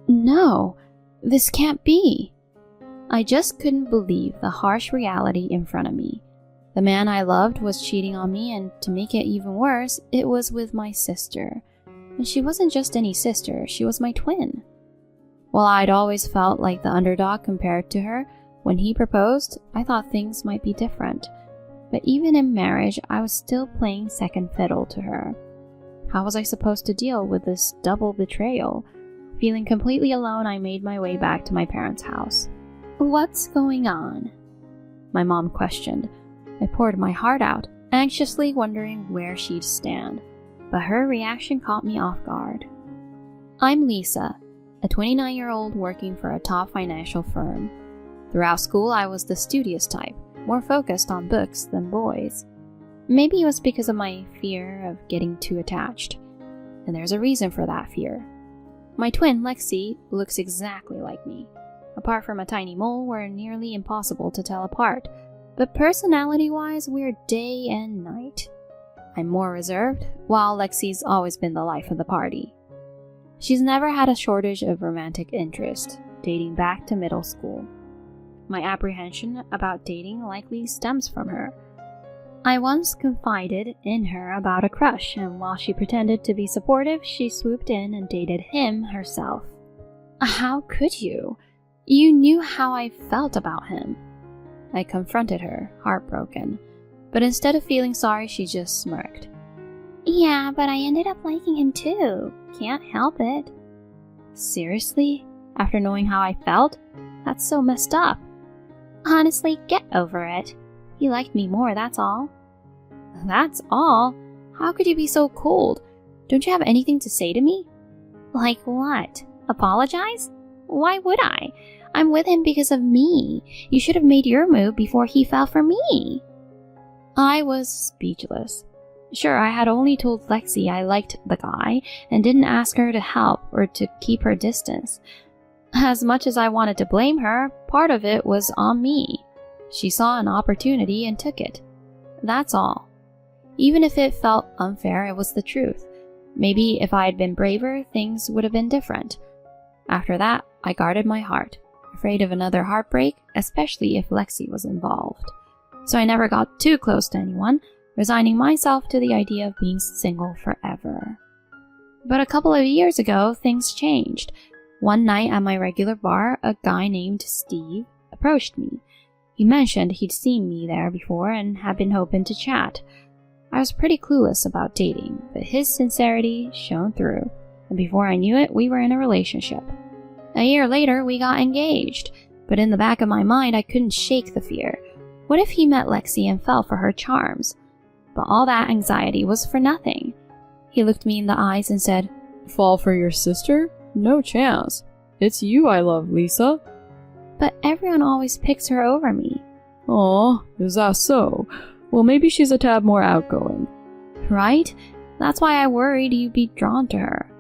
No, this can't be. I just couldn't believe the harsh reality in front of me. The man I loved was cheating on me, and to make it even worse, it was with my sister. And she wasn't just any sister, she was my twin. While I'd always felt like the underdog compared to her, when he proposed, I thought things might be different. But even in marriage, I was still playing second fiddle to her. How was I supposed to deal with this double betrayal? Feeling completely alone, I made my way back to my parents' house. "What's going on?" my mom questioned. I poured my heart out, anxiously wondering where she'd stand. But her reaction caught me off guard. "I'm Lisa, a 29-year-old working for a top financial firm. Throughout school, I was the studious type, more focused on books than boys. Maybe it was because of my fear of getting too attached. And there's a reason for that fear. My twin, Lexi, looks exactly like me. Apart from a tiny mole, we're nearly impossible to tell apart. But personality-wise, we're day and night. I'm more reserved, while Lexi's always been the life of the party. She's never had a shortage of romantic interest, dating back to middle school. My apprehension about dating likely stems from her. I once confided in her about a crush, and while she pretended to be supportive, she swooped in and dated him herself. How could you? You knew how I felt about him. I confronted her, heartbroken. But instead of feeling sorry, she just smirked. Yeah, but I ended up liking him too. Can't help it. Seriously? After knowing how I felt? That's so messed up. Honestly, get over it. He liked me more, that's all. That's all? How could you be so cold? Don't you have anything to say to me? Like what? Apologize? Why would I? I'm with him because of me. You should have made your move before he fell for me. I was speechless. Sure, I had only told Lexi I liked the guy and didn't ask her to help or to keep her distance. As much as I wanted to blame her, part of it was on me. She saw an opportunity and took it. That's all. Even if it felt unfair, it was the truth. Maybe if I had been braver, things would have been different. After that, I guarded my heart, afraid of another heartbreak, especially if Lexi was involved. So I never got too close to anyone, resigning myself to the idea of being single forever. But a couple of years ago, things changed. One night at my regular bar, a guy named Steve approached me. He mentioned he'd seen me there before and had been hoping to chat. I was pretty clueless about dating, but his sincerity shone through, and before I knew it, we were in a relationship. A year later, we got engaged, but in the back of my mind, I couldn't shake the fear. What if he met Lexi and fell for her charms? But all that anxiety was for nothing. He looked me in the eyes and said, "Fall for your sister? No chance. It's you I love, Lisa." But everyone always picks her over me. Aw, is that so? Well, maybe she's a tad more outgoing. Right? That's why I worried you'd be drawn to her.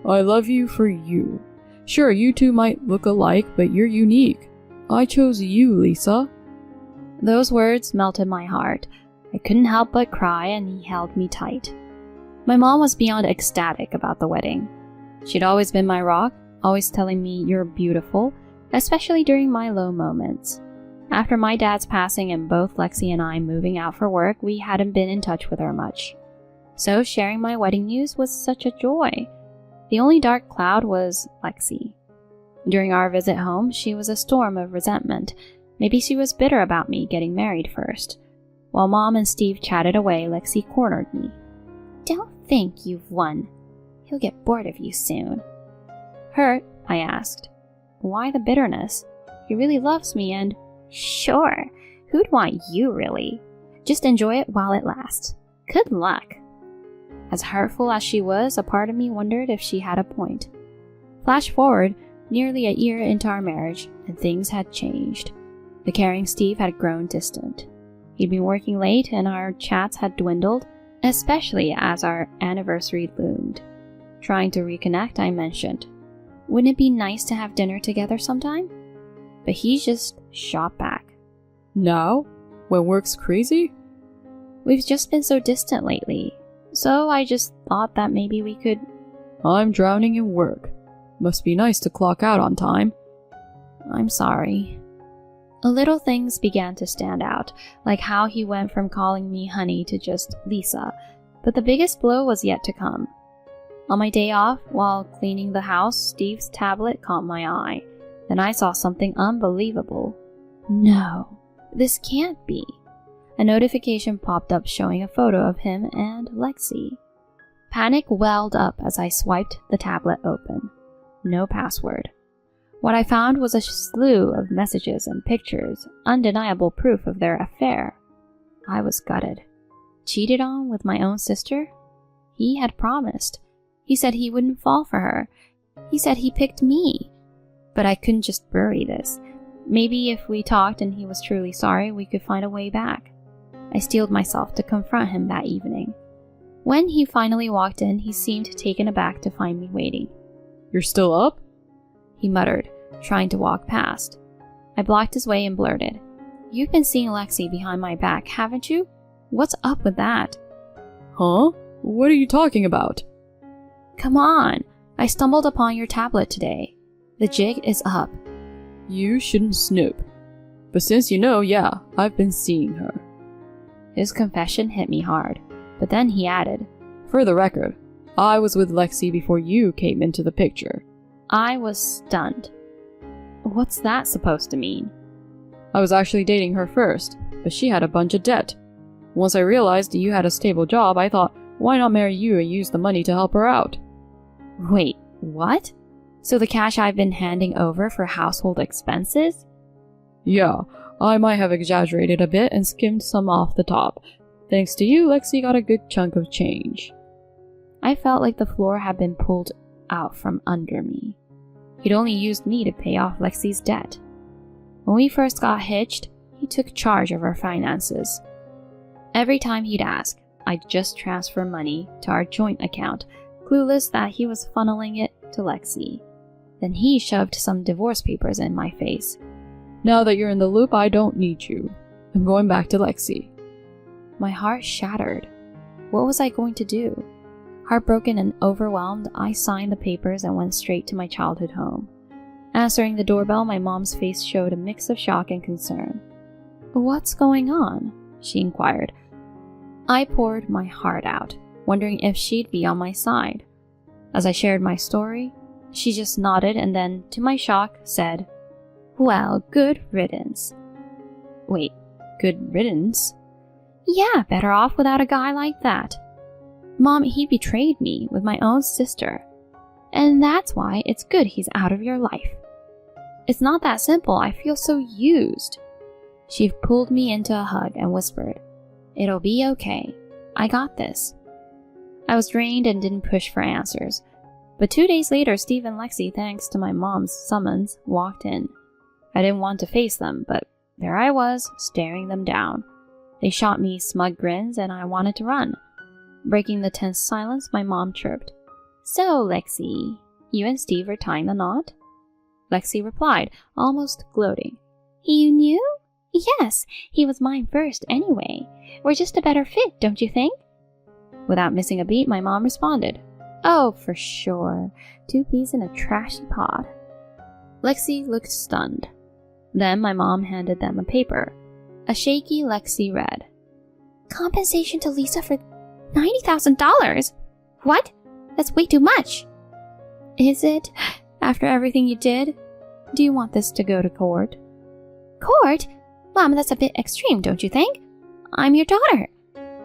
I love you for you. Sure, you two might look alike, but you're unique. I chose you, Lisa. Those words melted my heart. I couldn't help but cry, and he held me tight. My mom was beyond ecstatic about the wedding. She'd always been my rock, always telling me you're beautiful, especially during my low moments. After my dad's passing and both Lexi and I moving out for work, we hadn't been in touch with her much. So sharing my wedding news was such a joy. The only dark cloud was Lexi. During our visit home, she was a storm of resentment. Maybe she was bitter about me getting married first. While Mom and Steve chatted away, Lexi cornered me. Don't think you've won. He'll get bored of you soon. Hurt? I asked. Why the bitterness? He really loves me and... Sure. Who'd want you, really? Just enjoy it while it lasts. Good luck. As hurtful as she was, a part of me wondered if she had a point. Flash forward, nearly a year into our marriage, and things had changed. The caring Steve had grown distant. He'd been working late, and our chats had dwindled, especially as our anniversary loomed. Trying to reconnect, I mentioned, wouldn't it be nice to have dinner together sometime? But he just shot back. Now? When work's crazy? We've just been so distant lately, so I just thought that maybe we could... I'm drowning in work. Must be nice to clock out on time. I'm sorry. Little things began to stand out, like how he went from calling me honey to just Lisa, but the biggest blow was yet to come. On my day off, while cleaning the house, Steve's tablet caught my eye. Then I saw something unbelievable. No, this can't be. A notification popped up showing a photo of him and Lexi. Panic welled up as I swiped the tablet open. No password. What I found was a slew of messages and pictures, undeniable proof of their affair. I was gutted. Cheated on with my own sister? He had promised. He said he wouldn't fall for her. He said he picked me. But I couldn't just bury this. Maybe if we talked and he was truly sorry, we could find a way back. I steeled myself to confront him that evening. When he finally walked in, he seemed taken aback to find me waiting. You're still up? He muttered, trying to walk past. I blocked his way and blurted, "You've been seeing Lexi behind my back, haven't you? What's up with that?" Huh? What are you talking about? Come on, I stumbled upon your tablet today. The jig is up. You shouldn't snoop. But since you know, yeah, I've been seeing her. His confession hit me hard, but then he added, For the record, I was with Lexi before you came into the picture. I was stunned. What's that supposed to mean? I was actually dating her first, but she had a bunch of debt. Once I realized you had a stable job, I thought, why not marry you and use the money to help her out? Wait, what? So the cash I've been handing over for household expenses? Yeah, I might have exaggerated a bit and skimmed some off the top. Thanks to you, Lexi got a good chunk of change. I felt like the floor had been pulled out from under me. He'd only used me to pay off Lexi's debt. When we first got hitched, he took charge of our finances. Every time he'd ask, I'd just transfer money to our joint account, clueless that he was funneling it to Lexi. Then he shoved some divorce papers in my face. Now that you're in the loop, I don't need you. I'm going back to Lexi. My heart shattered. What was I going to do? Heartbroken and overwhelmed, I signed the papers and went straight to my childhood home. Answering the doorbell, my mom's face showed a mix of shock and concern. "What's going on?" she inquired. I poured my heart out, wondering if she'd be on my side. As I shared my story, she just nodded and then, to my shock, said, "Well, good riddance." Wait, good riddance? Yeah, better off without a guy like that. Mom, he betrayed me with my own sister. And that's why it's good he's out of your life. It's not that simple. I feel so used. She pulled me into a hug and whispered, "It'll be okay. I got this." I was drained and didn't push for answers. But 2 days later, Steve and Lexi, thanks to my mom's summons, walked in. I didn't want to face them, but there I was, staring them down. They shot me smug grins and I wanted to run. Breaking the tense silence, my mom chirped, "So, Lexi, you and Steve are tying the knot?" Lexi replied, almost gloating, "You knew? Yes, he was mine first anyway. We're just a better fit, don't you think?" Without missing a beat, my mom responded, "Oh, for sure. 2 peas in a trashy pod." Lexi looked stunned. Then my mom handed them a paper. A shaky Lexi read, "Compensation to Lisa for $90,000? What? That's way too much." "Is it? After everything you did? Do you want this to go to court?" "Court? Mom, that's a bit extreme, don't you think? I'm your daughter.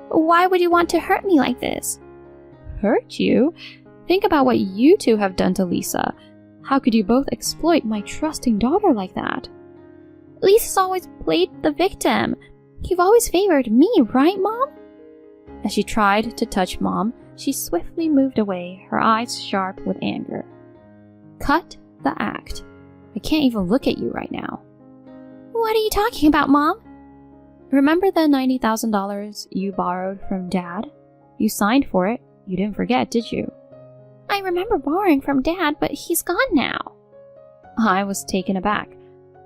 Why would you want to hurt me like this?" "Hurt you? Think about what you two have done to Lisa. How could you both exploit my trusting daughter like that?" "Lisa's always played the victim. You've always favored me, right, Mom?" As she tried to touch Mom, she swiftly moved away, her eyes sharp with anger. "Cut the act. I can't even look at you right now." "What are you talking about, Mom?" "Remember the $90,000 you borrowed from Dad? You signed for it. You didn't forget, did you?" "I remember borrowing from Dad, but he's gone now." I was taken aback.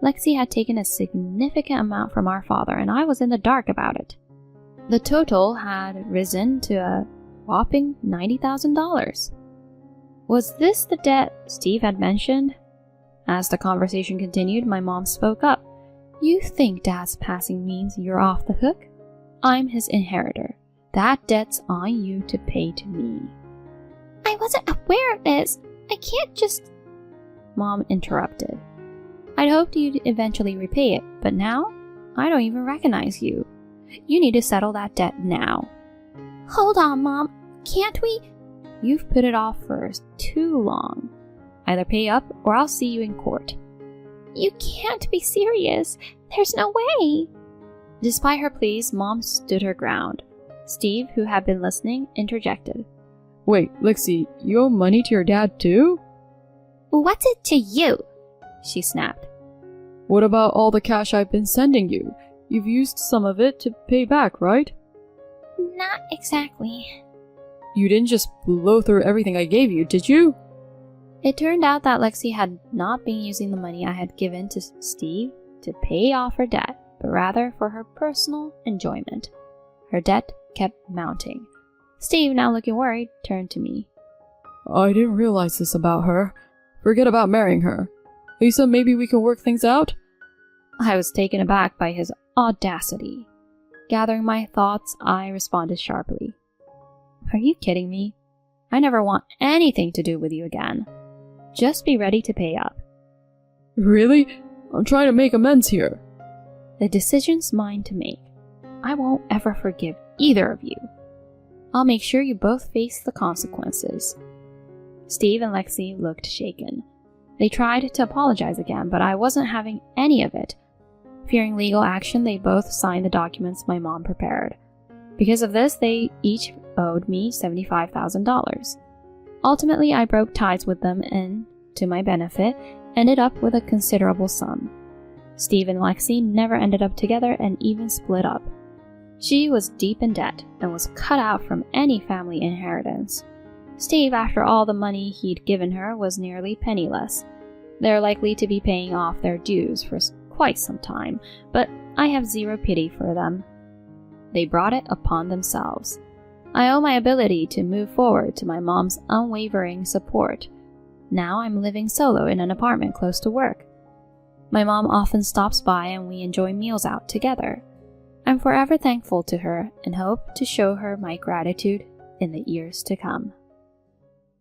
Lexi had taken a significant amount from our father, and I was in the dark about it. The total had risen to a whopping $90,000. Was this the debt Steve had mentioned? As the conversation continued, my mom spoke up. You think Dad's passing means you're off the hook? I'm his inheritor. That debt's on you to pay to me. I wasn't aware of this. I can't just... Mom interrupted. I'd hoped you'd eventually repay it, but now I don't even recognize you. You need to settle that debt now. Hold on, Mom. Can't we? You've put it off for too long. Either pay up or I'll see you in court. You can't be serious. There's no way. Despite her pleas, Mom stood her ground. Steve, who had been listening, interjected. Wait, Lexi, you owe money to your dad too? What's it to you? She snapped. What about all the cash I've been sending you? You've used some of it to pay back, right? Not exactly. You didn't just blow through everything I gave you, did you? It turned out that Lexi had not been using the money I had given to Steve to pay off her debt, but rather for her personal enjoyment. Her debt kept mounting. Steve, now looking worried, turned to me. I didn't realize this about her. Forget about marrying her. Lisa, maybe we can work things out? I was taken aback by his audacity. Gathering my thoughts, I responded sharply. Are you kidding me? I never want anything to do with you again. Just be ready to pay up. Really? I'm trying to make amends here. The decision's mine to make. I won't ever forgive either of you. I'll make sure you both face the consequences. Steve and Lexi looked shaken. They tried to apologize again, but I wasn't having any of it. Fearing legal action, they both signed the documents my mom prepared. Because of this, they each owed me $75,000. Ultimately, I broke ties with them and, to my benefit, ended up with a considerable sum. Steve and Lexi never ended up together and even split up. She was deep in debt and was cut out from any family inheritance. Steve, after all the money he'd given her, was nearly penniless. They're likely to be paying off their dues for quite some time, but I have zero pity for them. They brought it upon themselves. I owe my ability to move forward to my mom's unwavering support. Now I'm living solo in an apartment close to work. My mom often stops by and we enjoy meals out together. I'm forever thankful to her and hope to show her my gratitude in the years to come.